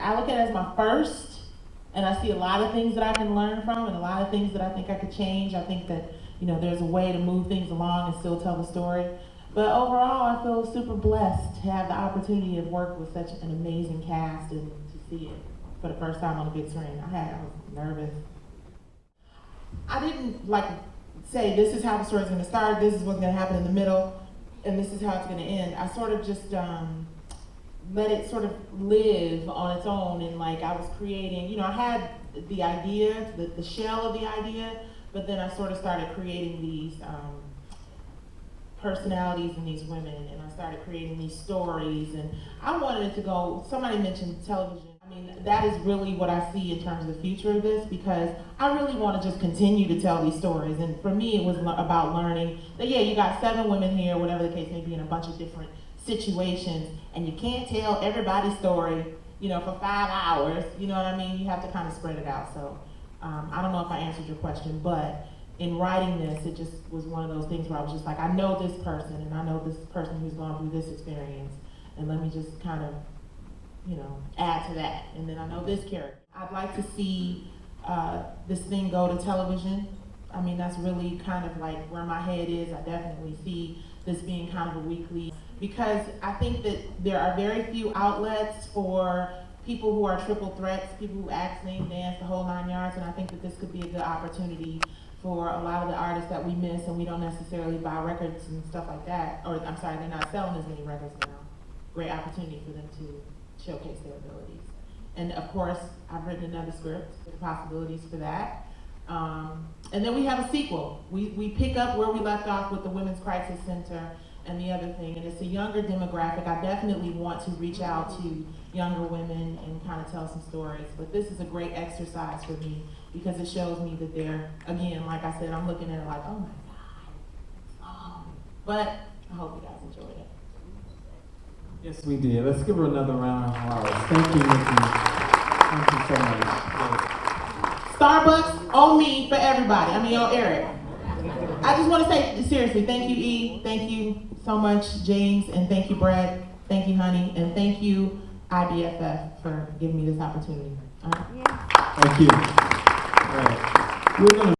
I look at it as my first, and I see a lot of things that I can learn from and a lot of things that I think I could change. I think that, there's a way to move things along and still tell the story. But overall, I feel super blessed to have the opportunity to work with such an amazing cast and to see it for the first time on the big screen. I was nervous. I didn't say this is how the story's gonna start, this is what's gonna happen in the middle, and this is how it's gonna end. I sort of just let it sort of live on its own, and I was creating, I had the idea, the shell of the idea, but then I sort of started creating these personalities in these women, and I started creating these stories, and I wanted it to go, somebody mentioned television. I mean, that is really what I see in terms of the future of this, because I really want to just continue to tell these stories, and for me it was about learning that, yeah, you got 7 women here, whatever the case may be, in a bunch of different situations, and you can't tell everybody's story, for 5 hours, you know what I mean? You have to kind of spread it out. So I don't know if I answered your question, but in writing this, it just was one of those things where I was just like, I know this person, and I know this person who's gone through this experience, and let me just kind of, add to that. And then I know this character. I'd like to see this thing go to television. I mean, that's really kind of where my head is. I definitely see this being kind of a weekly, because I think that there are very few outlets for people who are triple threats, people who act, sing, dance, the whole 9 yards, and I think that this could be a good opportunity for a lot of the artists that we miss and we don't necessarily buy records and stuff like that, or I'm sorry, they're not selling as many records now. Great opportunity for them to showcase their abilities. And of course, I've written another script, with possibilities for that. And then we have a sequel. We pick up where we left off with the Women's Crisis Center and the other thing, and it's a younger demographic. I definitely want to reach out to younger women and kind of tell some stories, but this is a great exercise for me because it shows me that they're, again, like I said, I'm looking at it like, oh my God, but I hope you guys enjoyed it. Yes, we did. Let's give her another round of applause. Thank you, Nicci. Thank you so much. Starbucks on me for everybody. I mean, on Eric. I just want to say, seriously, thank you, E. Thank you so much, James. And thank you, Brett. Thank you, honey. And thank you, IBFF, for giving me this opportunity. All right. Thank you. All right. We're going to